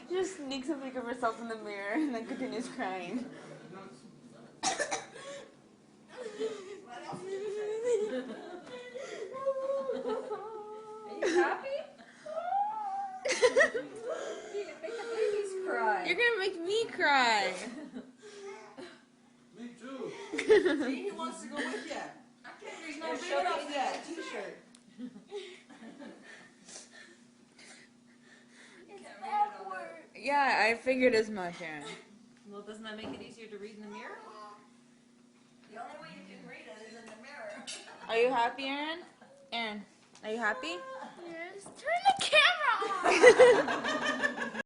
She just sneaks a pic of herself in the mirror and then continues crying. Are you happy? You can make the babies cry. You're gonna make me cry. Me too. See, he wants to go with you. There's no There's baby shut on up that t-shirt. Yeah, I figured as much, Aaron. Well, doesn't that make it easier to read in the mirror? The only way you can read it is in the mirror. Are you happy, Aaron? Aaron, are you happy? Yes. Turn the camera on.